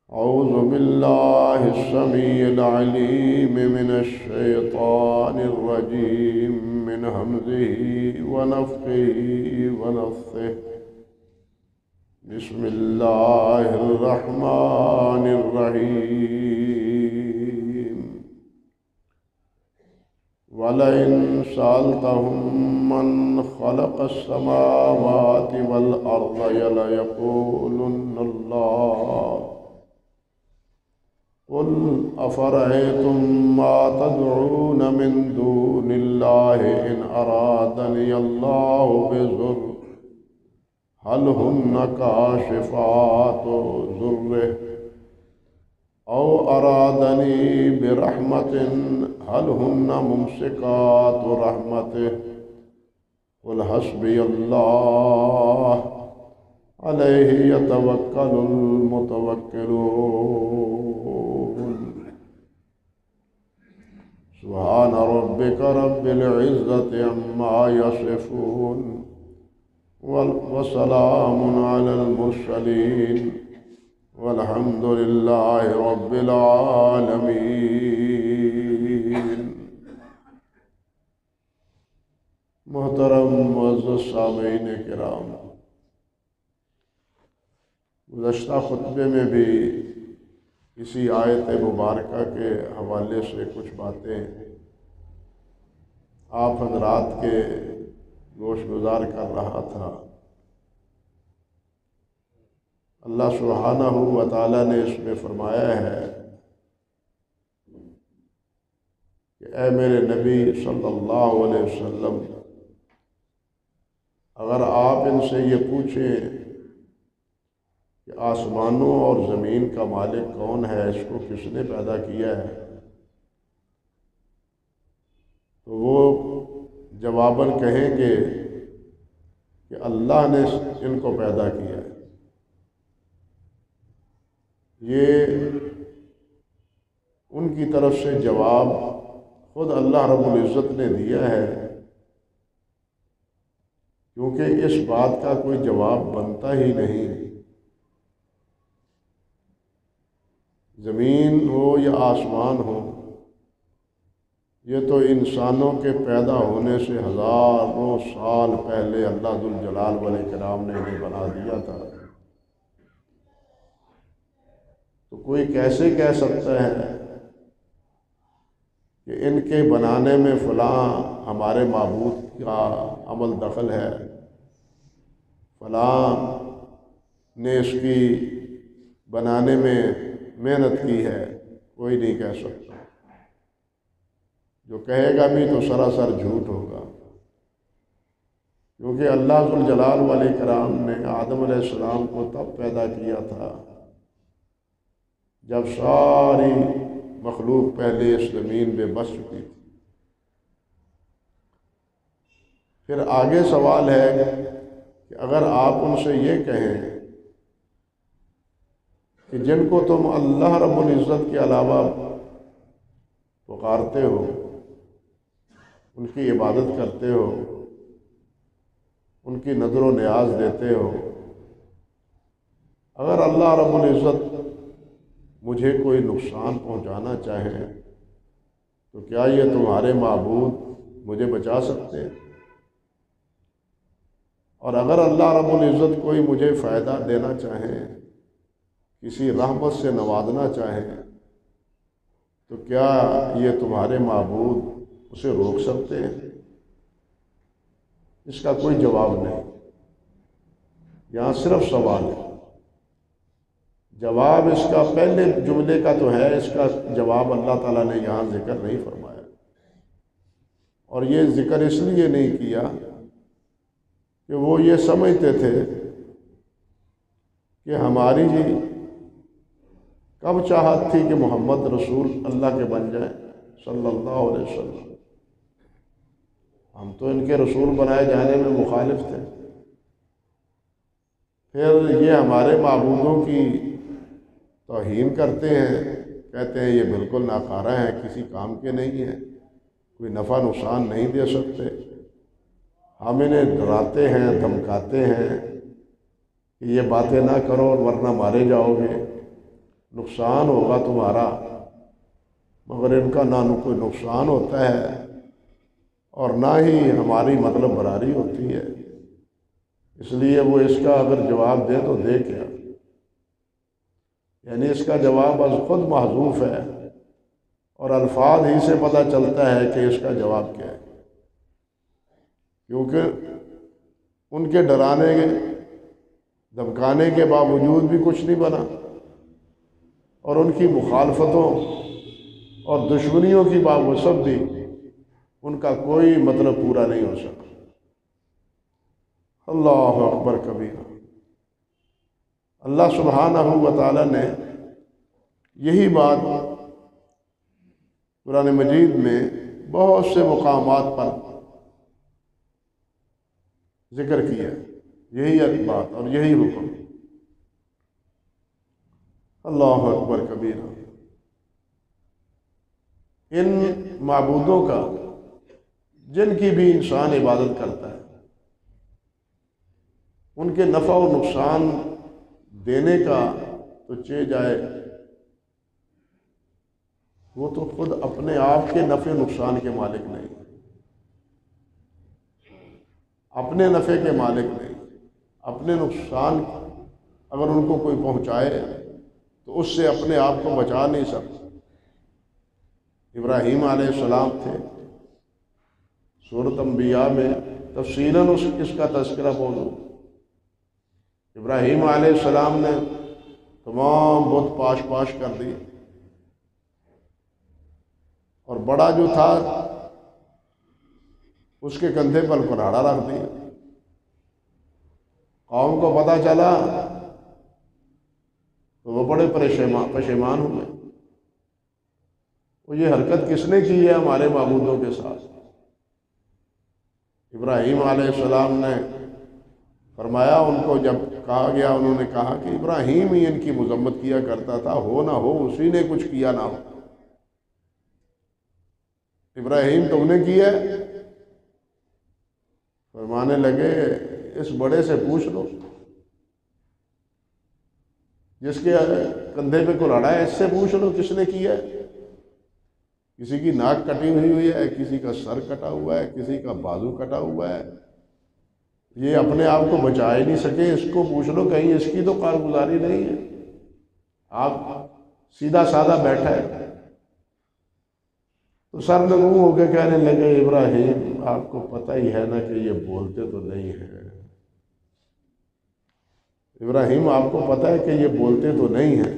أعوذ بالله السميع العليم من الشيطان الرجيم من همزه ونفخه ونفثه. بسم الله الرحمن الرحيم. ولئن سألتهم من خلق السماوات والأرض ليقولن الله قل أفرأيتم ما تدعون من دون الله إن أرادني الله بضر هل هن كاشفات ضره أو أرادني برحمة هل هن ممسكات رحمته قل حسبي الله عليه يتوكل المتوكلون. سبحان ربك رب العزة عما يصفون وسلام على المرسلين والحمد لله رب العالمين. محترم معزز سامعین کرام، گزشتہ خطبے میں بھی اسی آیت مبارکہ کے حوالے سے کچھ باتیں آپ حضرات کے گوش گزار کر رہا تھا۔ اللہ سبحانہ و تعالیٰ نے اس میں فرمایا ہے کہ اے میرے نبی صلی اللہ علیہ وسلم، اگر آپ ان سے یہ پوچھیں کہ آسمانوں اور زمین کا مالک کون ہے، اس کو کس نے پیدا کیا ہے، تو وہ جواباً کہیں گے کہ اللہ نے ان کو پیدا کیا ہے۔ یہ ان کی طرف سے جواب خود اللہ رب العزت نے دیا ہے، کیونکہ اس بات کا کوئی جواب بنتا ہی نہیں۔ زمین ہو یا آسمان ہو، یہ تو انسانوں کے پیدا ہونے سے ہزاروں سال پہلے اللہ ذوالجلال والاکرام نے انہیں بنا دیا تھا۔ تو کوئی کیسے کہہ سکتا ہے کہ ان کے بنانے میں فلاں ہمارے معبود کا عمل دخل ہے، فلاں نے اس کی بنانے میں محنت کی ہے؟ کوئی نہیں کہہ سکتا۔ جو کہے گا بھی تو سراسر جھوٹ ہوگا، کیونکہ اللہ ذوالجلال والاکرام نے آدم علیہ السلام کو تب پیدا کیا تھا جب ساری مخلوق پہلے اس زمین پہ بس چکی تھی۔ پھر آگے سوال ہے کہ اگر آپ ان سے یہ کہیں کہ جن کو تم اللہ رب العزت کے علاوہ پکارتے ہو، ان کی عبادت کرتے ہو، ان کی نظر و نیاز دیتے ہو، اگر اللہ رب العزت مجھے کوئی نقصان پہنچانا چاہیں تو کیا یہ تمہارے معبود مجھے بچا سکتے ہیں؟ اور اگر اللہ رب العزت کوئی مجھے فائدہ دینا چاہیں، کسی رحمت سے نوازنا چاہیں، تو کیا یہ تمہارے معبود اسے روک سکتے ہیں؟ اس کا کوئی جواب نہیں، یہاں صرف سوال ہے۔ جواب اس کا پہلے جملے کا تو ہے، اس کا جواب اللہ تعالیٰ نے یہاں ذکر نہیں فرمایا، اور یہ ذکر اس لیے نہیں کیا کہ وہ یہ سمجھتے تھے کہ ہماری کب چاہت تھی کہ محمد رسول اللہ کے بن جائیں صلی اللہ علیہ وسلم، ہم تو ان کے رسول بنائے جانے میں مخالف تھے۔ پھر یہ ہمارے معبودوں کی توہین کرتے ہیں، کہتے ہیں یہ بالکل ناکارہ ہیں، کسی کام کے نہیں ہیں، کوئی نفع نقصان نہیں دے سکتے، ہم انہیں ڈراتے ہیں، دھمکاتے ہیں کہ یہ باتیں نہ کرو ورنہ مارے جاؤ گے۔ نقصان ہوگا تمہارا، مگر ان کا نہ کوئی نقصان ہوتا ہے اور نہ ہی ہماری مطلب براری ہوتی ہے، اس لیے وہ اس کا اگر جواب دے تو دے کیا، یعنی اس کا جواب از خود محذوف ہے اور الفاظ ہی سے پتہ چلتا ہے کہ اس کا جواب کیا ہے، کیونکہ ان کے ڈرانے کے دھمکانے کے باوجود بھی کچھ نہیں بنا، اور ان کی مخالفتوں اور دشمنیوں کی باوجود بھی ان کا کوئی مطلب پورا نہیں ہو سکا۔ اللہ اکبر کبیرہ۔ اللہ سبحانہ و تعالیٰ نے یہی بات قرآن مجید میں بہت سے مقامات پر ذکر کیا، یہی بات اور یہی حکم۔ اللہ اکبر کبیرہ۔ ان معبودوں کا جن کی بھی انسان عبادت کرتا ہے، ان کے نفع و نقصان دینے کا تو چے جائے، وہ تو خود اپنے آپ کے نفع نقصان کے مالک نہیں، اپنے نفع کے مالک نہیں، اپنے نقصان اگر ان کو کوئی پہنچائے تو اس سے اپنے آپ کو بچا نہیں سکتا۔ ابراہیم علیہ السلام تھے، سورۃ انبیاء میں تفصیلاً اس کا تذکرہ موجود۔ ابراہیم علیہ السلام نے تمام بت پاش کر دی، اور بڑا جو تھا اس کے کندھے پر کلاڑا رکھ دیا۔ قوم کو پتہ چلا تو وہ بڑے پشیمان ہوئے، وہ یہ حرکت کس نے کی ہے ہمارے معبودوں کے ساتھ؟ ابراہیم علیہ السلام نے فرمایا، ان کو جب کہا گیا، انہوں نے کہا کہ ابراہیم ہی ان کی مذمت کیا کرتا تھا، ہو نہ ہو اسی نے کچھ کیا نہ ہو۔ ابراہیم تم نے کیا؟ فرمانے لگے اس بڑے سے پوچھ لو جس کے کندھے پہ کلاڑا ہے، اس سے پوچھ لو کس نے کیا ہے۔ کسی کی ناک کٹی ہوئی ہے، کسی کا سر کٹا ہوا ہے، کسی کا بازو کٹا ہوا ہے، یہ اپنے آپ کو بچا ہی نہیں سکے، اس کو پوچھ لو کہیں اس کی تو کارگزاری نہیں ہے۔ آپ سیدھا سادہ بیٹھا ہے تو سرنگوں ہو کے کہنے لگے، ابراہیم آپ کو پتہ ہی ہے نا کہ یہ بولتے تو نہیں ہیں، ابراہیم آپ کو پتہ ہے کہ یہ بولتے تو نہیں ہیں۔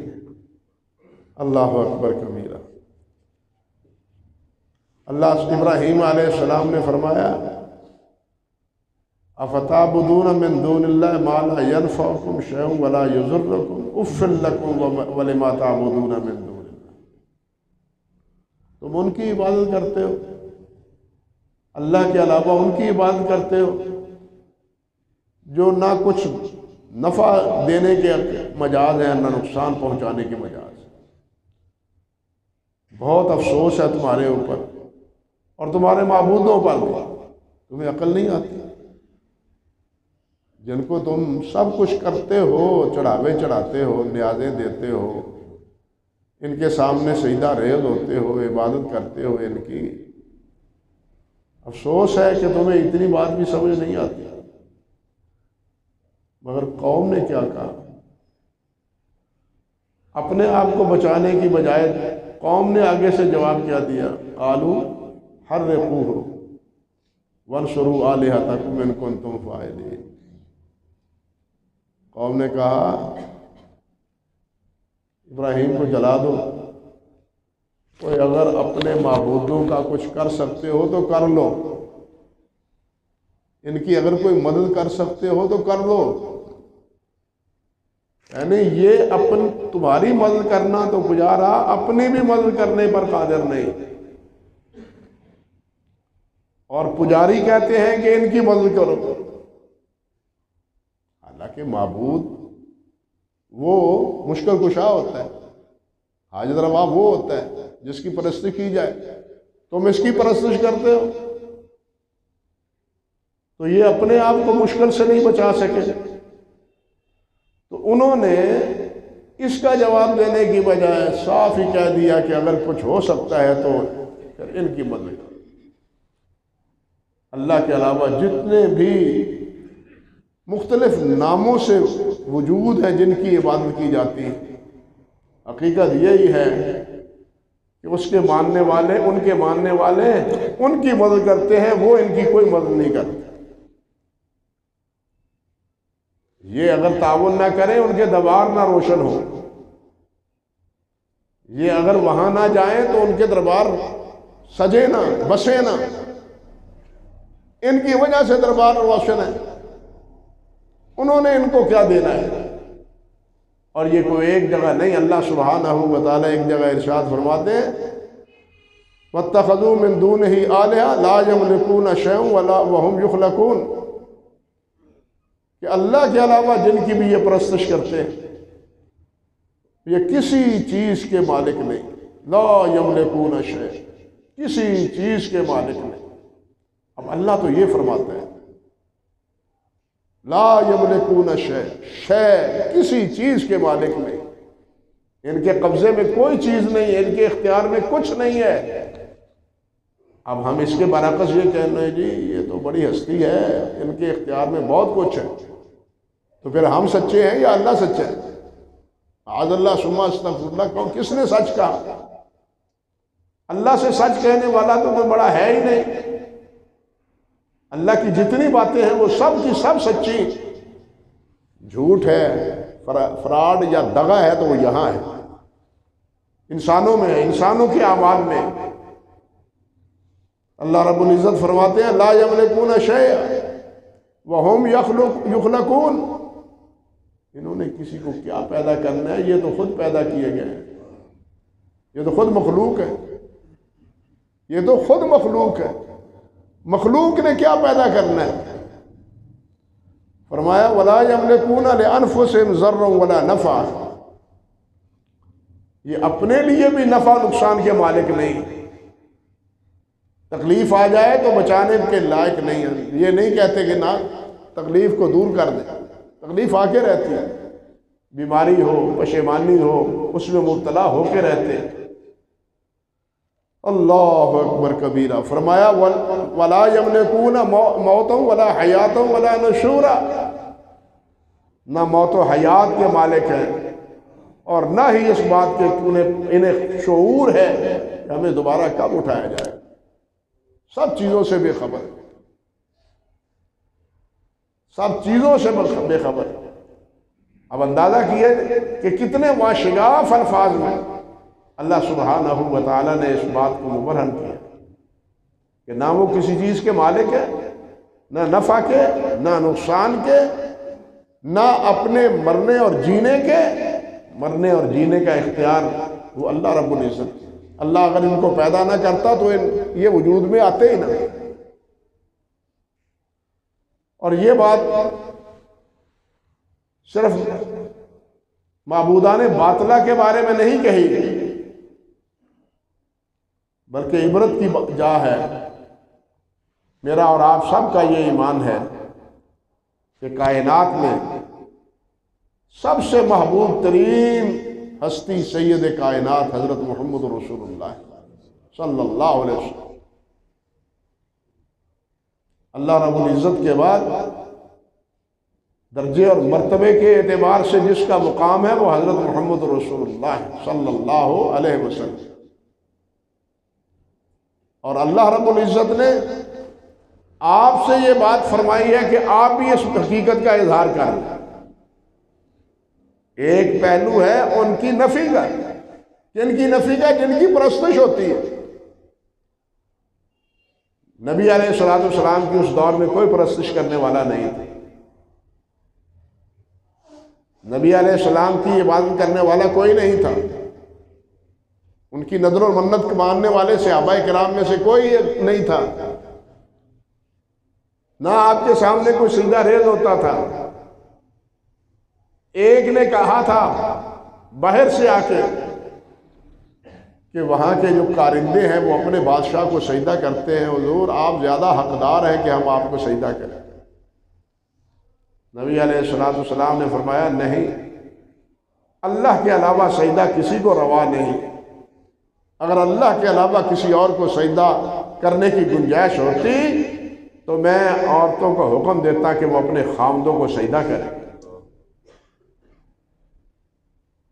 اللہ اکبر کبیرہ۔ اللہ ابراہیم علیہ السلام نے فرمایا، افتعبدون من دون اللہ ما لا ينفعکم شیئا ولا یضرکم اف لکم ولما تعبدون من دون اللہ۔ تم ان کی عبادت کرتے ہو، اللہ کے علاوہ ان کی عبادت کرتے ہو جو نہ کچھ نفع دینے کے مجاز ہیں، نہ نقصان پہنچانے کے مجاز ہیں۔ بہت افسوس ہے تمہارے اوپر اور تمہارے معبودوں پر بھی، تمہیں عقل نہیں آتی، جن کو تم سب کچھ کرتے ہو، چڑھاوے چڑھاتے ہو، نیازیں دیتے ہو، ان کے سامنے سجدہ ریز ہوتے ہو، عبادت کرتے ہو ان کی، افسوس ہے کہ تمہیں اتنی بات بھی سمجھ نہیں آتی۔ مگر قوم نے کیا کہا؟ اپنے آپ کو بچانے کی بجائے قوم نے آگے سے جواب کیا دیا، قالوا حرقوہ وانصروا آلہتکم ان کنتم فاعلین۔ قوم نے کہا ابراہیم کو جلا دو، کوئی اگر اپنے معبودوں کا کچھ کر سکتے ہو تو کر لو، ان کی اگر کوئی مدد کر سکتے ہو تو کر لو، یعنی یہ تمہاری مدد کرنا تو گزارا، اپنی بھی مدد کرنے پر قادر نہیں، اور پجاری کہتے ہیں کہ ان کی مدد کرو۔ حالانکہ معبود وہ مشکل کشا ہوتا ہے، حاجت روا وہ ہوتا ہے جس کی پرستش کی جائے، تم اس کی پرستش کرتے ہو تو یہ اپنے آپ کو مشکل سے نہیں بچا سکے، تو انہوں نے اس کا جواب دینے کی بجائے صاف ہی کہہ دیا کہ اگر کچھ ہو سکتا ہے تو پھر ان کی مدد کرو۔ اللہ کے علاوہ جتنے بھی مختلف ناموں سے وجود ہیں جن کی عبادت کی جاتی ہے، حقیقت یہی ہے کہ اس کے ماننے والے، ان کے ماننے والے ان کی مدد کرتے ہیں، وہ ان کی کوئی مدد نہیں کرتے۔ یہ اگر تعاون نہ کریں، ان کے دربار نہ روشن ہو، یہ اگر وہاں نہ جائیں تو ان کے دربار سجے نہ، بسے نہ، ان کی وجہ سے دربار روشن ہے۔ انہوں نے ان کو کیا دینا ہے؟ اور یہ کوئی ایک جگہ نہیں، اللہ سبحانہ و تعالیٰ ایک جگہ ارشاد فرماتے ہیں وَاتَّخَذُوا مِن دُونِهِ آلِهَةً لَا يَمْلِكُونَ شَيْئًا وَلَا وَهُمْ يُخْلَقُونَ، کہ اللہ کے علاوہ جن کی بھی یہ پرستش کرتے ہیں یہ کسی چیز کے مالک نہیں، لا يَمْلِكُونَ شَيْئًا، کسی چیز کے مالک نہیں۔ اب اللہ تو یہ فرماتا ہے لا یملکون شیء، کسی چیز کے مالک نہیں، ان کے قبضے میں کوئی چیز نہیں ہے، ان کے اختیار میں کچھ نہیں ہے۔ اب ہم اس کے برعکس یہ کہہ رہے ہیں جی یہ تو بڑی ہستی ہے، ان کے اختیار میں بہت کچھ ہے، تو پھر ہم سچے ہیں یا اللہ سچا ہے؟ معاذ اللہ ثم استغفر اللہ، کہو کس نے سچ کہا؟ اللہ سے سچ کہنے والا تو کوئی بڑا ہے ہی نہیں۔ اللہ کی جتنی باتیں ہیں وہ سب کی سب سچی، جھوٹ ہے، فراڈ یا دغا ہے تو وہ یہاں ہے، انسانوں میں ہے، انسانوں کے اعمال میں۔ اللہ رب العزت فرماتے ہیں لا یملکون شیئا وہم یخلقون، انہوں نے کسی کو کیا پیدا کرنا ہے، یہ تو خود پیدا کیے گئے ہیں، یہ تو خود مخلوق ہے، یہ تو خود مخلوق ہے، مخلوق نے کیا پیدا کرنا ہے؟ فرمایا وَلَا يَمْلِكُونَ لِأَنفُسِهِمْ ضَرًّا وَلَا نَفْعًا، یہ اپنے لیے بھی نفع نقصان کے مالک نہیں، تکلیف آ جائے تو بچانے کے لائق نہیں ہے، یہ نہیں کہتے کہ نہ تکلیف کو دور کر دیں، تکلیف آ کے رہتی ہے، بیماری ہو، پشیمانی ہو، اس میں مبتلا ہو کے رہتے ہیں۔ اللہ اکبر کبیرہ۔ فرمایا وَلَا يَمْلِكُونَ مَوْتًا وَلَا حَيَاتًا وَلَا نُشُورًا، نہ موت و حیات کے مالک ہیں اور نہ ہی اس بات کے انہیں شعور ہے کہ ہمیں دوبارہ کب اٹھایا جائے، سب چیزوں سے بے خبر، سب چیزوں سے بے خبر۔ اب اندازہ کیے کہ کتنے واشگاف الفاظ میں اللہ سبحانہ و تعالیٰ نے اس بات کو مبرہن کیا کہ نہ وہ کسی چیز کے مالک ہے، نہ نفع کے، نہ نقصان کے، نہ اپنے مرنے اور جینے کا اختیار وہ اللہ رب العزت۔ اللہ اگر ان کو پیدا نہ کرتا تو یہ وجود میں آتے ہی نہ۔ اور یہ بات صرف معبودان باطلہ کے بارے میں نہیں کہی گئی، بلکہ عبرت کی جا ہے۔ میرا اور آپ سب کا یہ ایمان ہے کہ کائنات میں سب سے محبوب ترین ہستی سید کائنات حضرت محمد رسول اللہ صلی اللہ علیہ وسلم، اللہ رب العزت کے بعد درجے اور مرتبے کے اعتبار سے جس کا مقام ہے وہ حضرت محمد رسول اللہ صلی اللہ علیہ وسلم۔ اور اللہ رب العزت نے آپ سے یہ بات فرمائی ہے کہ آپ بھی اس حقیقت کا اظہار کریں۔ ایک پہلو ہے ان کی نفی کا، جن کی نفی کا، جن کی پرستش ہوتی ہے۔ نبی علیہ السلام کی اس دور میں کوئی پرستش کرنے والا نہیں تھا، نبی علیہ السلام کی عبادت کرنے والا کوئی نہیں تھا، ان کی نذر و منت ماننے والے صحابہ کرام میں سے کوئی نہیں تھا، نہ آپ کے سامنے کوئی سجدہ ریز ہوتا تھا۔ ایک نے کہا تھا باہر سے آ کے کہ وہاں کے جو کارندے ہیں وہ اپنے بادشاہ کو سجدہ کرتے ہیں، حضور آپ زیادہ حقدار ہیں کہ ہم آپ کو سجدہ کریں۔ نبی علیہ السلام نے فرمایا نہیں، اللہ کے علاوہ سجدہ کسی کو روا نہیں۔ اگر اللہ کے علاوہ کسی اور کو سجدہ کرنے کی گنجائش ہوتی تو میں عورتوں کو حکم دیتا کہ وہ اپنے خامدوں کو سجدہ کریں۔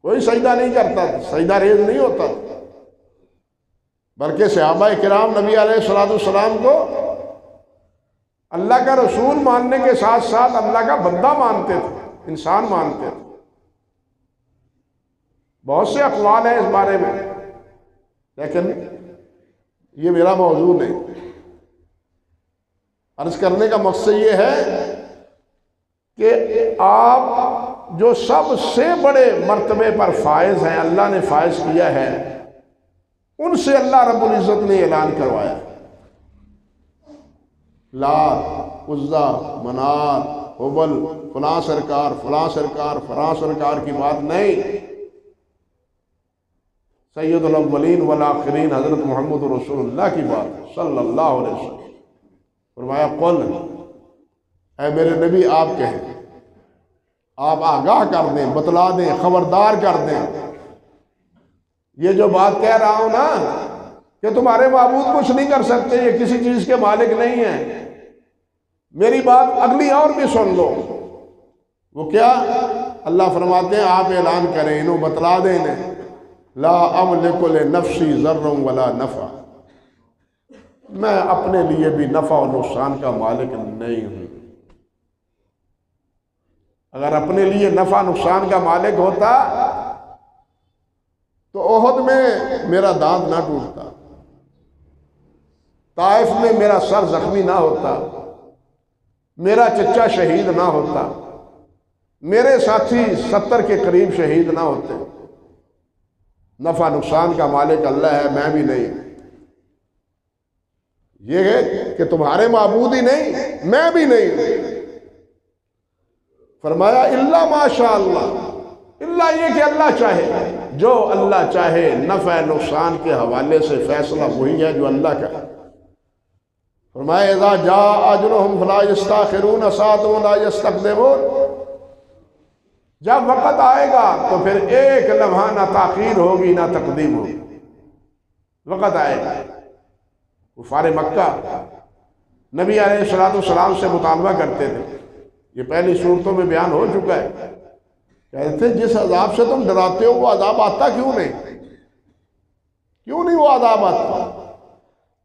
کوئی سجدہ نہیں کرتا، سجدہ ریز نہیں ہوتا، بلکہ صحابہ کرام نبی علیہ السلام کو اللہ کا رسول ماننے کے ساتھ ساتھ اللہ کا بندہ مانتے تھے، انسان مانتے تھے۔ بہت سے اقوال ہیں اس بارے میں، لیکن یہ میرا موضوع نہیں۔ عرض کرنے کا مقصد یہ ہے کہ آپ جو سب سے بڑے مرتبے پر فائز ہیں، اللہ نے فائز کیا ہے، ان سے اللہ رب العزت نے اعلان کروایا۔ لات، عزا، منات، حبل، فلاں سرکار، فلاں سرکار، فلاں سرکار کی بات نہیں۔ سید الاولین والآخرین حضرت محمد رسول اللہ کی بات صلی اللہ علیہ وسلم۔ فرمایا قل، اے میرے نبی آپ کہیں، آپ آگاہ کر دیں، بتلا دیں، خبردار کر دیں۔ یہ جو بات کہہ رہا ہوں نا کہ تمہارے معبود کچھ نہیں کر سکتے، یہ کسی چیز کے مالک نہیں ہیں، میری بات اگلی اور بھی سن لو۔ وہ کیا؟ اللہ فرماتے ہیں آپ اعلان کریں، انہوں بتلا دیں انہیں، لا املک لنفسی ضرا ولا نفع، میں اپنے لیے بھی نفع و نقصان کا مالک نہیں ہوں۔ اگر اپنے لیے نفع نقصان کا مالک ہوتا تو احد میں میرا دانت نہ ٹوٹتا، طائف میں میرا سر زخمی نہ ہوتا، میرا چچا شہید نہ ہوتا، میرے ساتھی 70 کے قریب شہید نہ ہوتے۔ نفع نقصان کا مالک اللہ ہے، میں بھی نہیں۔ یہ ہے کہ تمہارے معبود ہی نہیں، میں بھی نہیں۔ فرمایا الا ماشاء اللہ، اللہ یہ کہ اللہ چاہے، جو اللہ چاہے۔ نفع نقصان کے حوالے سے فیصلہ وہی ہے جو اللہ کا ہے۔ فرمایا اذا جاء اجلهم فلا يستاخرون ساعة ولا يستقدمون، جب وقت آئے گا تو پھر ایک لمحہ نہ تاخیر ہوگی نہ تقدیم ہوگی، وقت آئے گا۔ کفار مکہ نبی علیہ السلام سے مطالبہ کرتے تھے، یہ پہلی صورتوں میں بیان ہو چکا ہے، کہتے تھے جس عذاب سے تم ڈراتے ہو وہ عذاب آتا کیوں نہیں وہ عذاب آتا؟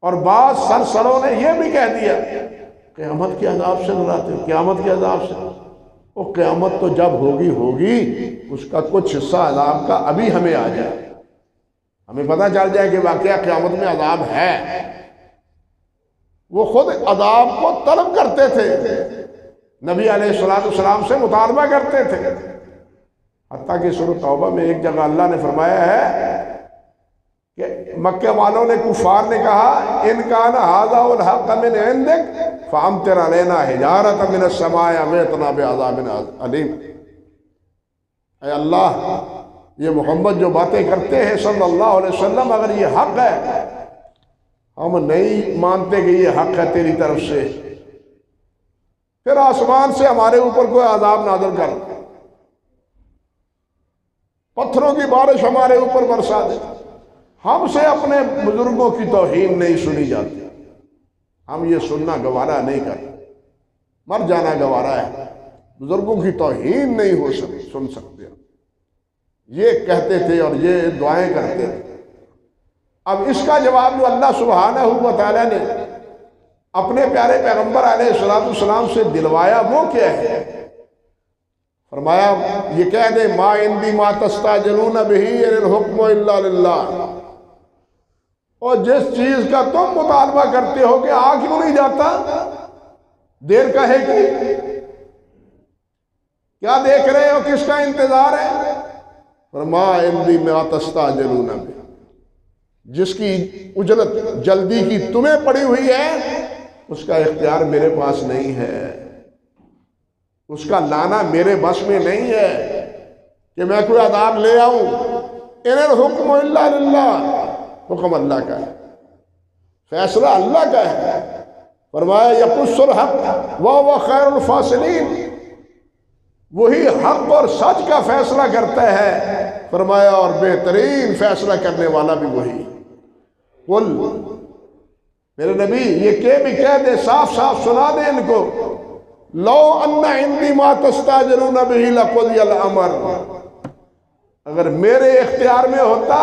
اور بعض سرسروں نے یہ بھی کہہ دیا قیامت کے عذاب سے ڈراتے ہو، قیامت کے عذاب سے۔ وہ قیامت تو جب ہوگی اس کا کچھ حصہ عذاب کا ابھی ہمیں آ جائے، ہمیں پتہ چل جائے کہ واقعہ قیامت میں عذاب ہے۔ وہ خود عذاب کو طلب کرتے تھے، نبی علیہ السلام سے مطالبہ کرتے تھے، حتیٰ کہ سورۃ توبہ میں ایک جگہ اللہ نے فرمایا ہے کہ مکہ والوں نے، کفار نے کہا ان کان ھذا الحق من عندک فامطر علینا حجارۃ من السماء او ائتنا بعذاب علیم۔ اے اللہ، یہ محمد جو باتیں کرتے ہیں صلی اللہ علیہ وسلم، اگر یہ حق ہے، ہم نہیں مانتے کہ یہ حق ہے تیری طرف سے، پھر آسمان سے ہمارے اوپر کوئی عذاب نازل کر، پتھروں کی بارش ہمارے اوپر برسا دے۔ ہم سے اپنے بزرگوں کی توہین نہیں سنی جاتی، ہم یہ سننا گوارا نہیں کرتے، مر جانا گوارا ہے، بزرگوں کی توہین نہیں ہو سن سکتے، یہ کہتے تھے اور یہ دعائیں کرتے تھے۔ اب اس کا جواب جو اللہ سبحانہ و تعالیٰ نے اپنے پیارے پیغمبر علیہ السلام سے دلوایا وہ کیا ہے؟ فرمایا یہ کہہ دے ما عندی ما تستعجلون بہ ان الحکم الا للہ، اور جس چیز کا تم مطالبہ کرتے ہو کہ آ کیوں نہیں جاتا، دیر کا ہے کہ کیا دیکھ رہے ہو، کس کا انتظار ہے؟ فرمایا عندی ما تستعجلون بہ، جس کی اجلت جلدی کی تمہیں پڑی ہوئی ہے اس کا اختیار میرے پاس نہیں ہے، اس کا لانا میرے بس میں نہیں ہے کہ میں کوئی عذاب لے آؤں۔ ان الحکم الا للہ، حکم اللہ کا ہے، فیصلہ اللہ کا ہے۔ فرمایا یقص الحق وهو خیر الفاصلین، وہی حق اور سچ کا فیصلہ کرتا ہے۔ فرمایا اور بہترین فیصلہ کرنے والا بھی وہی۔ قل، میرے نبی یہ بھی کہہ دے، صاف صاف سنا دے ان کو، لو ان عندی ما تستعجلون به لقضی الامر، اگر میرے اختیار میں ہوتا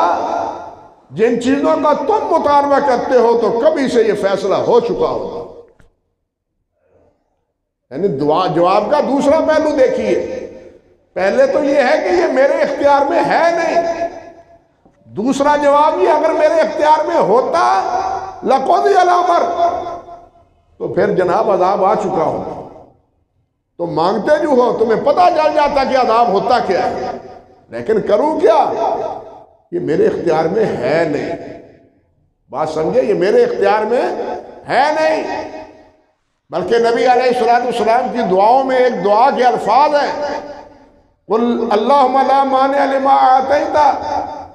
جن چیزوں کا تم مطالبہ کرتے ہو تو کبھی سے یہ فیصلہ ہو چکا ہوتا۔ یعنی جواب کا دوسرا پہلو دیکھیے، پہلے تو یہ ہے کہ یہ میرے اختیار میں ہے نہیں، دوسرا جواب یہ اگر میرے اختیار میں ہوتا لقضی الامر، تو پھر جناب عذاب آ چکا ہوتا۔ تو مانگتے جو ہو تمہیں پتہ چل جاتا کہ عذاب ہوتا کیا ہے، لیکن کروں کیا، یہ میرے اختیار میں ہے نہیں۔ بات سمجھے، یہ میرے اختیار میں ہے نہیں، بلکہ نبی علیہ السلام کی دعاؤں میں ایک دعا کے الفاظ ہیں، قل اللہم لا مانع لما آتیت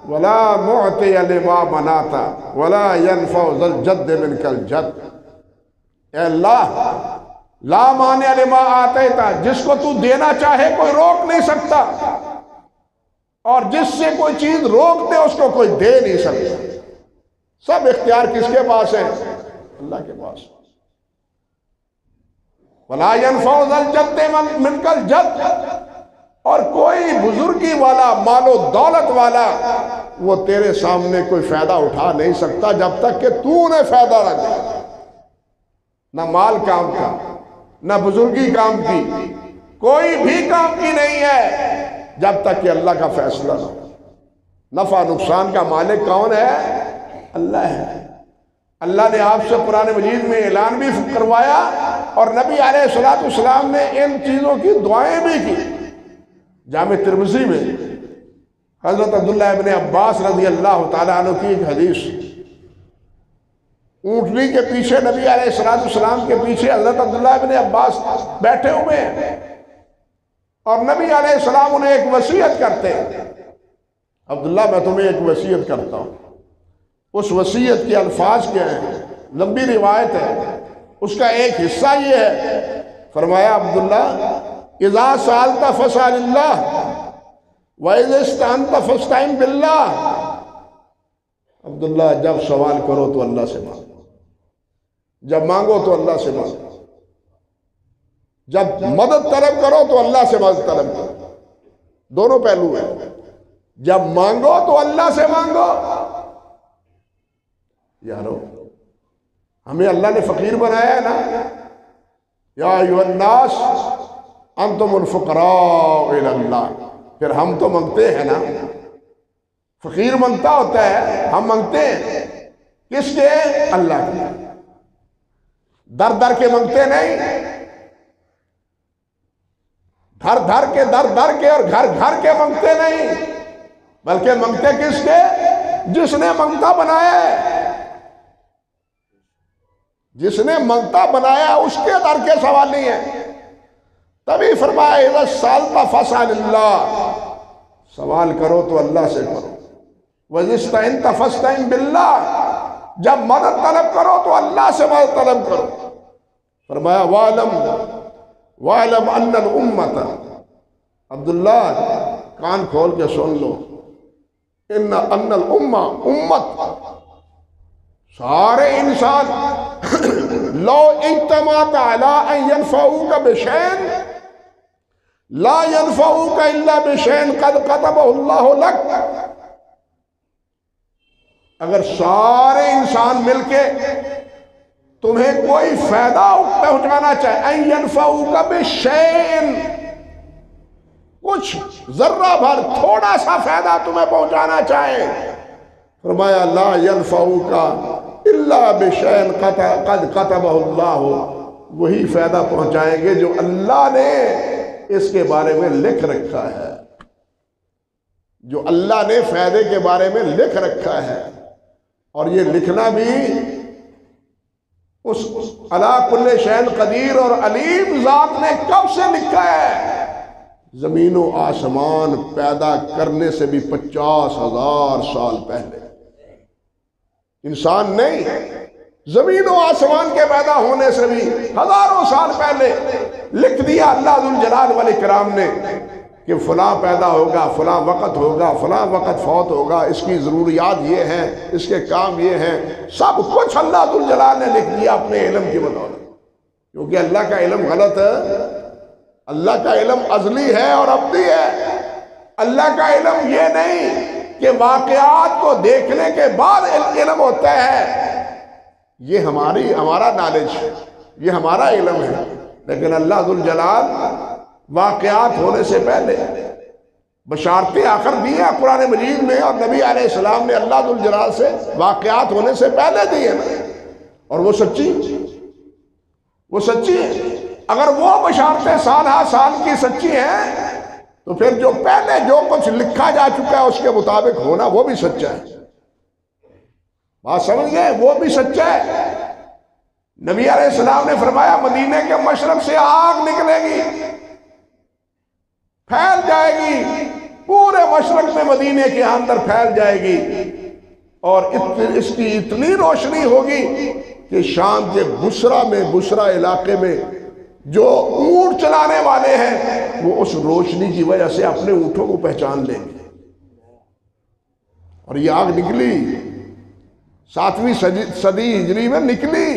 ولا معطی لما منعت ولا ينفع ذا الجد منک الجد۔ اے اللہ، لا مانع لما آتیت، جس کو تو دینا چاہے کوئی روک نہیں سکتا، اور جس سے کوئی چیز روک دے اس کو کوئی دے نہیں سکتا۔ سب اختیار کس کے پاس ہے؟ اللہ کے پاس۔ وَلَا يَنْفَعُ ذَا الْجَدِّ مِنْكَ الْجَدِّ، اور کوئی بزرگی والا، مال و دولت والا، وہ تیرے سامنے کوئی فائدہ اٹھا نہیں سکتا جب تک کہ تو نے فائدہ نہ دے۔ نہ مال کام کا، نہ بزرگی کام کی، کوئی بھی کام کی نہیں ہے جب تک کہ اللہ کا فیصلہ نہ ہو۔ نفع نقصان کا مالک کون ہے؟ اللہ ہے۔ اللہ نے آپ سے قرآن مجید میں اعلان بھی کروایا، اور نبی علیہ السلام نے ان چیزوں کی دعائیں بھی کی۔ جامع ترمذی میں حضرت عبداللہ ابن عباس رضی اللہ تعالیٰ عنہ کی ایک حدیث، اونٹنی کے پیچھے نبی علیہ السلام کے پیچھے حضرت عبداللہ ابن عباس بیٹھے ہوئے ہیں، اور نبی علیہ السلام انہیں ایک وصیت کرتے ہیں، عبداللہ میں تمہیں ایک وصیت کرتا ہوں۔ اس وصیت کے الفاظ کیا ہیں؟ لمبی روایت ہے، اس کا ایک حصہ یہ ہے، فرمایا عبداللہ اذا سألت فاسأل اللہ وَإِذَا اسْتَعَنْتَ فَاسْتَعِنْ بِاللَّهِ، عبداللہ جب سوال کرو تو اللہ سے مانگو، جب مانگو تو اللہ سے مانگو، جب مدد طلب کرو تو اللہ سے مدد طلب کرو۔ دونوں پہلو ہیں، جب مانگو تو اللہ سے مانگو۔ یارو ہمیں اللہ نے فقیر بنایا ہے نا، یا ایھا الناس انتم الفقراء الی اللہ، پھر ہم تو منگتے ہیں نا، فقیر منگتا ہوتا ہے، ہم منگتے ہیں کس کے؟ اللہ کے۔ در در کے منگتے نہیں، دھر دھر کے، در در کے اور گھر گھر کے منگتے نہیں، بلکہ منگتے کس کے؟ جس نے منگتا بنایا ہے، جس نے منگتا بنایا اس کے در کے سوال نہیں ہے۔ تبھی فرمایا اذا سألت فاسأل اللہ، سوال کرو تو اللہ سے کرو، وَإِذَا اسْتَعِنْتَ فَاسْتَعِنْ بِاللَّهِ، جب مدد طلب کرو تو اللہ سے مدد طلب کرو۔ فرمایا وَاعْلَمْ أَنَّ الْأُمَّةَ، عبداللہ کان کھول کے سن لو، ان الامہ، امت، سارے انسان، لو اجتمعت علی ان ینفعوک بشیء لا ینفعوک الا بشیء قد کتبہ اللہ لک، اگر سارے انسان مل کے تمہیں کوئی فائدہ پہنچانا چاہے، ان ینفعوک بشیء، کچھ ذرہ بھر تھوڑا سا فائدہ تمہیں پہنچانا چاہے، فرمایا لا ینفعوک الا بشیء قد کتبہ اللہ، وہی فائدہ پہنچائیں گے جو اللہ نے اس کے بارے میں لکھ رکھا ہے، جو اللہ نے فائدے کے بارے میں لکھ رکھا ہے۔ اور یہ لکھنا بھی اس علی کل شیء قدیر اور علیم ذات نے کب سے لکھا ہے؟ زمین و آسمان پیدا کرنے سے بھی 50,000 سال پہلے، انسان نہیں، زمین و آسمان کے پیدا ہونے سے بھی ہزاروں سال پہلے لکھ دیا اللہ ذوالجلال والاکرام نے کہ فلاں پیدا ہوگا، فلاں وقت ہوگا، فلاں وقت فوت ہوگا، اس کی ضروریات یہ ہیں، اس کے کام یہ ہیں، سب کچھ اللہ ذوالجلال نے لکھ دیا اپنے علم کی بدولت۔ کیونکہ اللہ کا علم غلط ہے، اللہ کا علم ازلی ہے اور ابدی ہے۔ اللہ کا علم یہ نہیں کہ واقعات کو دیکھنے کے بعد علم ہوتا ہے، یہ ہمارا نالج، یہ ہمارا علم ہے، لیکن اللہ ذوالجلال واقعات ہونے سے پہلے بشارتیں آخر دی ہیں قرآن مجید میں، اور نبی علیہ السلام نے اللہ ذوالجلال سے واقعات ہونے سے پہلے دی ہیں، اور وہ سچی ہیں۔ اگر وہ بشارتیں سال ہا سال کی سچی ہیں تو پھر جو پہلے جو کچھ لکھا جا چکا ہے اس کے مطابق ہونا وہ بھی سچا ہے۔ بات سمجھ گئے؟ وہ بھی سچا ہے۔ نبی علیہ السلام نے فرمایا مدینے کے مشرق سے آگ نکلے گی، پھیل جائے گی، پورے مشرق میں مدینے کے اندر پھیل جائے گی، اور اس کی اتنی روشنی ہوگی کہ شام کے بصرہ علاقے میں جو اونٹ چلانے والے ہیں وہ اس روشنی کی وجہ سے اپنے اونٹوں کو پہچان لیں گے۔ اور یہ آگ نکلی 7ویں صدی ہجری میں، نکلی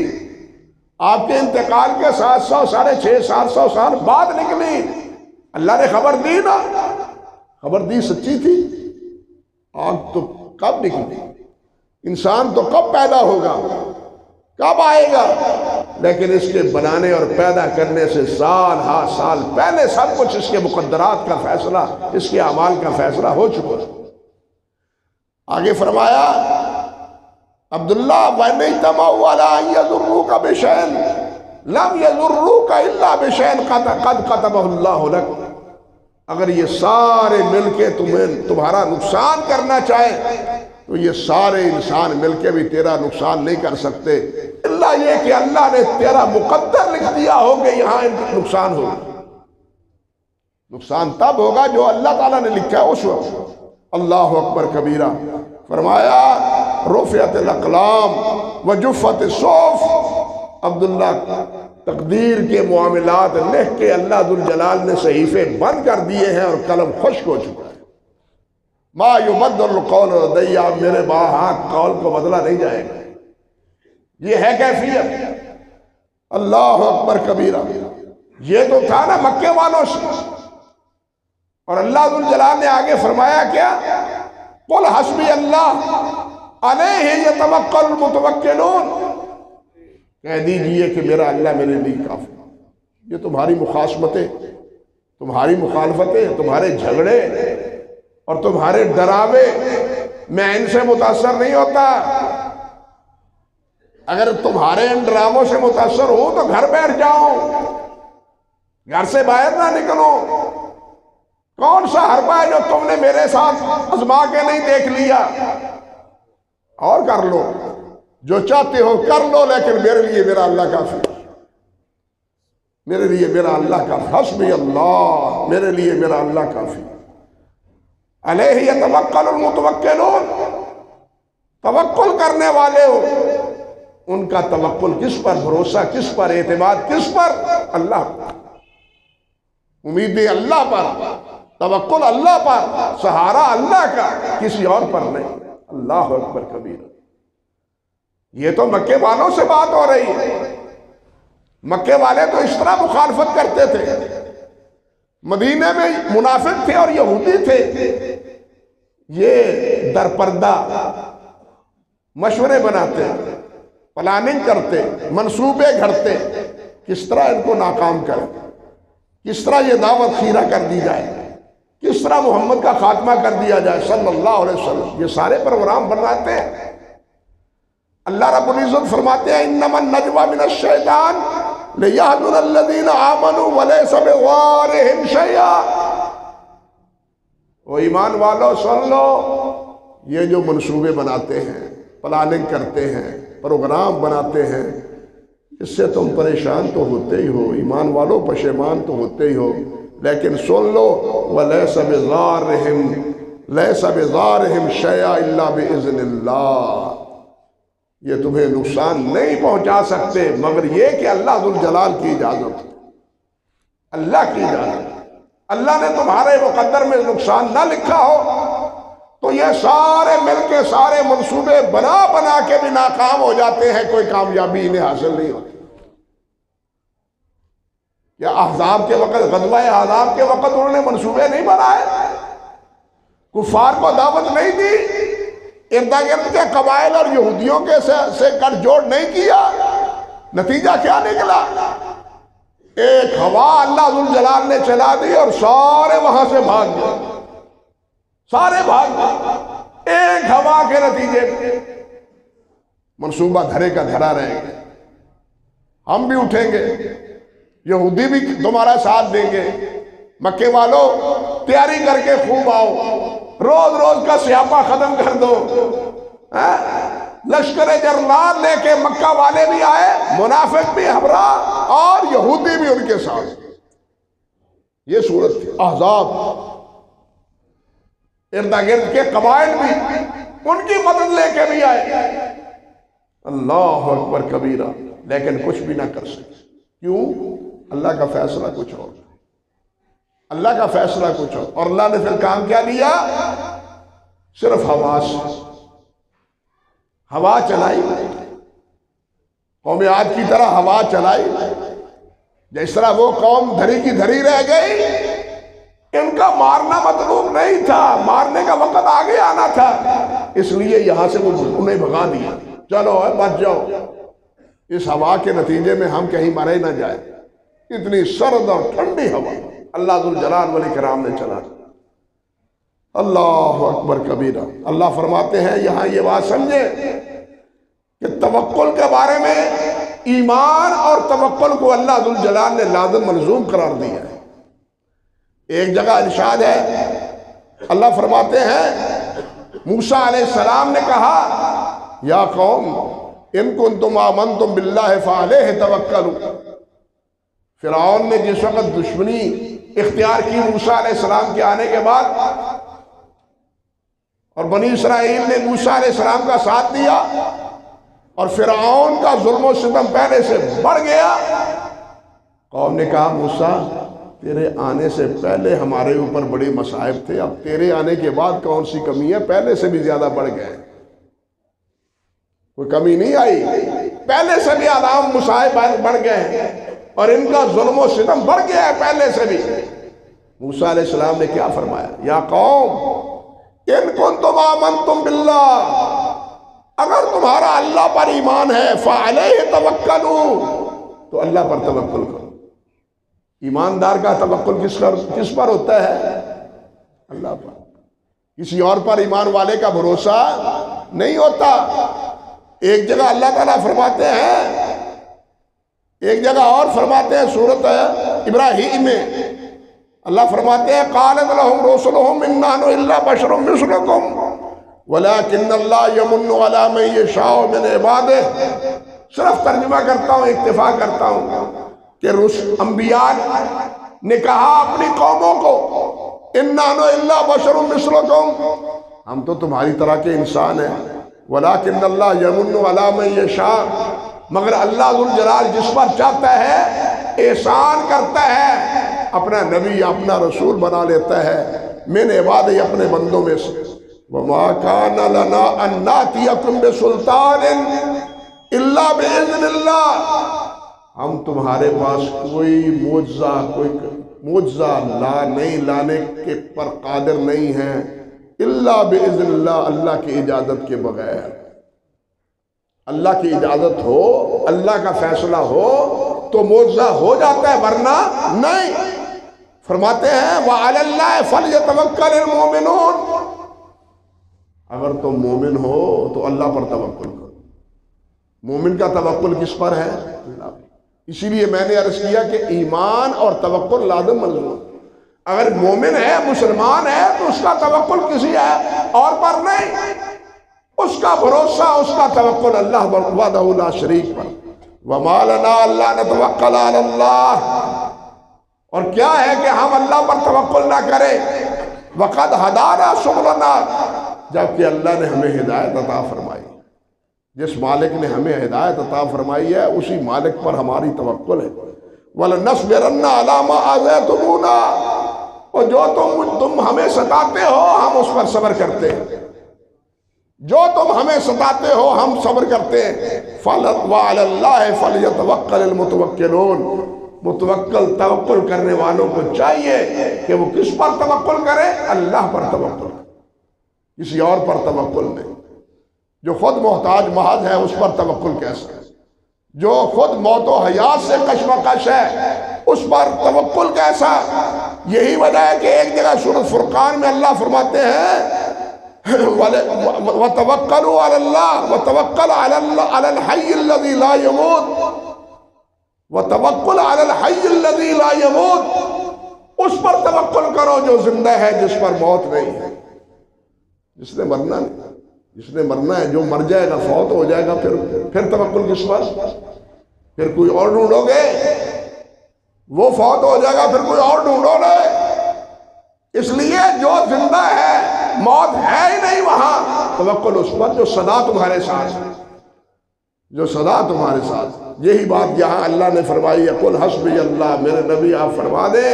آپ کے انتقال کے 700 ساڑھے 700 سال بعد نکلی۔ اللہ نے خبر دی نا، خبر دی، سچی تھی۔ آگ تو کب نکلی، انسان تو کب پیدا ہوگا، کب آئے گا، لیکن اس کے بنانے اور پیدا کرنے سے سال ہا سال پہلے سب کچھ اس کے مقدرات کا فیصلہ، اس کے اعمال کا فیصلہ ہو چکا۔ آگے فرمایا عبداللہ وَإِنْ اجْتَمَعُوا عَلَىٰ أَن يَضُرُّوكَ بِشَيْءٍ لَمْ يَضُرُّوكَ إِلَّا بِشَيْءٍ قَدْ كَتَبَهُ اللَّهُ لَكَ۔ اگر یہ سارے مل کے تمہارا نقصان کرنا چاہے تو یہ سارے انسان مل کے بھی تیرا نقصان نہیں کر سکتے، اللہ یہ کہ اللہ نے تیرا مقدر لکھ دیا ہو کہ یہاں نقصان ہوگا۔ نقصان تب ہوگا جو اللہ تعالیٰ نے لکھا ہے اس وقت۔ اللہ اکبر کبیرہ۔ فرمایا رفعت الاقلام وجفت الصحف۔ عبداللہ تقدیر کے معاملات لکھ کے اللہ ذوالجلال نے صحیفے بند کر دیے ہیں اور قلم خشک ہو چکا ہے۔ ما یبدل القول لدی، میرے ہاں قول کو بدلا نہیں جائے گا۔ یہ ہے کیفیت۔ اللہ اکبر کبیرہ۔ یہ تو تھا نا مکے والوں سے، اور اللہ ذوالجلال نے آگے فرمایا کیا؟ قل حسبی اللہ علیہ یتوکل المتوکلون۔ کہہ دیجئے کہ میرا اللہ میرے لیے کافی۔ یہ تمہاری مخاصمتیں، تمہاری مخالفتیں، تمہارے جھگڑے اور تمہارے ڈراوے، میں ان سے متاثر نہیں ہوتا۔ اگر تمہارے ان ڈراموں سے متاثر ہو تو گھر بیٹھ جاؤ، گھر سے باہر نہ نکلو۔ کون سا حربہ ہے جو تم نے میرے ساتھ آزما کے نہیں دیکھ لیا؟ اور کر لو، جو چاہتے ہو کر لو، لیکن میرے لیے میرا اللہ کافی، میرے لیے میرا اللہ کافی۔ حسبی اللہ، میرے لیے میرا اللہ کافی۔ علیہ یتوکل المتوکلون، توکل کرنے والے ہو، ان کا توکل کس پر، بھروسہ کس پر، اعتماد کس پر؟ اللہ پر، امیدیں اللہ پر، توکل اللہ پر، سہارا اللہ کا، کسی اور پر نہیں۔ اللہ اکبر کبیرہ۔ یہ تو مکے والوں سے بات ہو رہی ہے۔ مکے والے تو اس طرح مخالفت کرتے تھے، مدینے میں منافق تھے اور یہودی تھے، یہ در پردہ مشورے بناتے، پلاننگ کرتے، منصوبے گھڑتے، کس طرح ان کو ناکام کریں، کس طرح یہ دعوت خیرہ کر دی جائے، کس طرح محمد کا خاتمہ کر دیا جائے صلی اللہ علیہ وسلم۔ یہ سارے پروگرام بناتے ہیں۔ اللہ رب العزت فرماتے ہیں انما النجوى من الشیطان لیحزن الذین آمنوا ولیس بضارهم شیئا۔ وہ ایمان والو سن لو، یہ جو منصوبے بناتے ہیں، پلاننگ کرتے ہیں، پروگرام بناتے ہیں، اس سے تم پریشان تو ہوتے ہی ہو، ایمان والو پشیمان تو ہوتے ہی ہو، لیکن سن لو وَلَيْسَ بِضَارِهِمْ شَيْئًا إِلَّا بِإِذْنِ اللَّهِ۔ یہ تمہیں نقصان نہیں پہنچا سکتے مگر یہ کہ اللہ ذوالجلال کی اجازت ہے۔ اللہ کی اجازت۔ اللہ نے تمہارے مقدر میں نقصان نہ لکھا ہو تو یہ سارے مل کے سارے منصوبے بنا بنا کے بھی ناکام ہو جاتے ہیں، کوئی کامیابی انہیں حاصل نہیں ہوتی۔ یا احزاب کے وقت، غزوہ احزاب کے وقت انہوں نے منصوبے نہیں بنائے، کفار کو دعوت نہیں دی، ارد گرد کے قبائل اور یہودیوں کے سے گٹھ جوڑ نہیں کیا، نتیجہ کیا نکلا؟ ایک ہوا اللہ ذوالجلال نے چلا دی اور سارے وہاں سے بھاگ گئے، سارے بھاگ گئے ایک ہوا کے نتیجے میں۔ منصوبہ دھرے کا دھرا رہے گا، ہم بھی اٹھیں گے، یہودی بھی تمہارا ساتھ دیں گے، مکے والوں تیاری کر کے خوب آؤ، روز روز کا سیاپا ختم کر دو۔ لشکر جرلال لے کے مکہ والے بھی آئے، منافق بھی ہمراہ اور یہودی بھی ان کے ساتھ۔ یہ صورت تھی احزاب، ارد گرد کے قبائل بھی ان کی مدد لے کے بھی آئے، اللہ اکبر کبیرہ، لیکن کچھ بھی نہ کر سکے۔ کیوں؟ اللہ کا فیصلہ کچھ اور، اللہ کا فیصلہ کچھ اور اللہ نے پھر کام کیا لیا؟ صرف ہوا سے ہوا چلائی، قوم عاد کی طرح ہوا چلائی، جس طرح وہ قوم دھری کی دھری رہ گئی۔ ان کا مارنا مطلوب نہیں تھا، مارنے کا وقت آگے آنا تھا، اس لیے یہاں سے وہ انہیں بھگا دیا، چلو بچ جاؤ، اس ہوا کے نتیجے میں ہم کہیں مرے نہ جائیں۔ اتنی سرد اور ٹھنڈی ہوا اللہ ذوالجلال والاکرام نے چلا۔ اللہ اکبر کبیرہ۔ اللہ فرماتے ہیں یہاں یہ بات سمجھے کہ توکل کے بارے میں ایمان اور توکل کو اللہ ذوالجلال نے لازم ملزوم قرار دیا ہے۔ ایک جگہ ارشاد ہے، اللہ فرماتے ہیں موسیٰ علیہ السلام نے کہا یا قوم ان کنتم آمنتم باللہ فعلیہ توکلوا۔ فرعون نے جس وقت دشمنی اختیار کی موسیٰ علیہ السلام کے آنے کے بعد، اور بنی اسرائیل نے موسیٰ علیہ السلام کا ساتھ دیا، اور فرعون کا ظلم و ستم پہلے سے بڑھ گیا، قوم نے کہا موسیٰ تیرے آنے سے پہلے ہمارے اوپر بڑے مصائب تھے، اب تیرے آنے کے بعد کون سی کمی ہے؟ پہلے سے بھی زیادہ بڑھ گئے، کوئی کمی نہیں آئی، پہلے سے بھی عذاب مصائب بڑھ گئے ہیں، اور ان کا ظلم و ستم بڑھ گیا ہے پہلے سے بھی۔ موسیٰ علیہ السلام نے کیا فرمایا؟ یا قوم ان کنتم آمنتم باللہ، اگر تمہارا اللہ پر ایمان ہے فعلیہ توکلوا، تو اللہ پر توکل کرو۔ ایماندار کا توکل کس پر ہوتا ہے؟ اللہ پر، کسی اور پر ایمان والے کا بھروسہ نہیں ہوتا۔ ایک جگہ اللہ تعالیٰ فرماتے ہیں، ایک جگہ اور فرماتے ہیں سورۃ ابراہیم میں، اللہ فرماتے ہیں قالت لهم رسلهم ان نحن الا بشر مثلكم ولكن الله يمن على من يشاء من عباده۔ صرف ترجمہ کرتا ہوں، اکتفا کرتا ہوں کہ انبیاء نے کہا اپنی قوموں کو ان نحن الا بشر مثلكم، ہم تو تمہاری طرح کے انسان ہیں، ولكن الله يمن على من يشاء، مگر اللہ ذوالجلال جس پر چاہتا ہے احسان کرتا ہے، اپنا نبی اپنا رسول بنا لیتا ہے من عبادہ، اپنے بندوں میں سے۔ وَمَا كَانَ لَنَا أَن نَّأْتِيَكُم بِسُلْطَانٍ إِلَّا بِإِذْنِ اللَّهِ، ہم تمہارے پاس کوئی معجزہ نہیں لانے کے پر قادر نہیں ہیں، إِلَّا بِإِذْنِ اللَّهِ، اللہ کی اجازت کے بغیر۔ اللہ کی اجازت ہو، اللہ کا فیصلہ ہو تو معجزہ ہو جاتا ہے، ورنہ نہیں۔ فرماتے ہیں وَعَلَى اللَّهِ فَلْيَتَوَكَّلِ الْمُؤْمِنُونَ، اگر تم مومن ہو تو اللہ پر توکل کرو۔ مومن کا توکل کس پر ہے؟ اللہ پر۔ اسی لیے میں نے عرض کیا کہ ایمان اور توکل لازم ملزوم، اگر مومن ہے مسلمان ہے تو اس کا توکل کسی اور پر نہیں، اس کا بھروسہ، اس کا توکل اللہ وحدہ لا شریک پر۔ وَمَا لَنَا أَلَّا نَتَوَكَّلَ عَلَى اللَّهِ، اور کیا ہے کہ ہم اللہ پر توکل نہ کریں، وَقَدْ هَدَانَا سُبُلَنَا، جبکہ اللہ نے ہمیں ہدایت عطا فرمائی۔ جس مالک نے ہمیں ہدایت عطا فرمائی ہے اسی مالک پر ہماری توکل ہے۔ وَلَنَصْبِرَنَّ عَلَىٰ مَا آذَيْتُمُونَا، اور جو تم ہمیں ستاتے ہو ہم اس پر صبر کرتے ہیں، جو تم ہمیں ستاتے ہو ہم صبر کرتے ہیں۔ وَعَلَى اللَّهِ فَلْيَتَوَكَّلِ الْمُتَوَكِّلُونَ، متوکل توکل کرنے والوں کو چاہیے کہ وہ کس پر توکل کرے؟ اللہ پر توکل، کسی اور پر توکل نہیں۔ جو خود محتاج محض ہے اس پر توکل کیسا؟ جو خود موت و حیات سے کشمکش ہے اس پر توکل کیسا؟ یہی وجہ ہے کہ ایک جگہ سورۃ فرقان میں اللہ فرماتے ہیں وَتَوَكَّلُوا عَلَى اللَّهِ وَتَوَكَّلْ عَلَى الْحَيِّ الَّذِي لَا يَمُوتُ، وَتَوَكَّلْ عَلَى الْحَيِّ الَّذِي لَا يَمُوتُ، اس پر توکل کرو جو زندہ ہے جس پر موت نہیں ہے، جس نے مرنا نہیں، جس نے مرنا ہے، جو مر جائے گا فوت ہو جائے گا، پھر توکل کس پر؟ پھر کوئی اور ڈھونڈو گے؟ وہ فوت ہو جائے گا پھر کوئی اور ڈھونڈو گے؟ اس لیے جو زندہ ہے موت ہے ہی نہیں وہاں، توکل اس پر جو سدا تمہارے ساتھ ہے، جو سدا تمہارے ساتھ۔ یہی بات یہاں اللہ نے فرمائی ہے قُلْ حَسْبِيَ اللَّهُ، میرے نبی آپ فرما دیں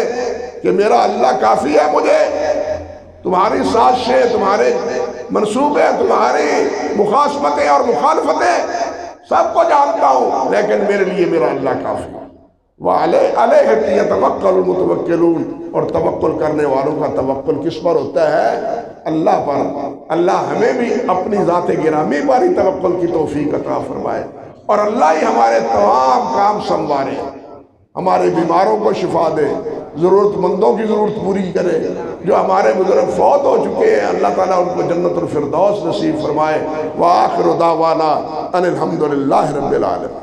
کہ میرا اللہ کافی ہے مجھے، تمہاری سازشیں، تمہارے منصوبے، تمہاری مخاصمتیں اور مخالفتیں سب کو جانتا ہوں، لیکن میرے لیے میرا اللہ کافی ہے۔ وَعَلَيْهِ يَتَوَكَّلُ الْمُتَوَكِّلُونَ، اور توکل کرنے والوں کا توکل کس پر ہوتا ہے؟ اللہ پر۔ اللہ ہمیں بھی اپنی ذات گرامی پر ہی توکل کی توفیق عطا فرمائے، اور اللہ ہی ہمارے تمام کام سنوارے، ہمارے بیماروں کو شفا دے، ضرورت مندوں کی ضرورت پوری کرے، جو ہمارے بزرگ فوت ہو چکے ہیں اللہ تعالیٰ ان کو جنت الفردوس نصیب فرمائے۔ وآخر دعوانا ان الحمد للہ رب العالمین۔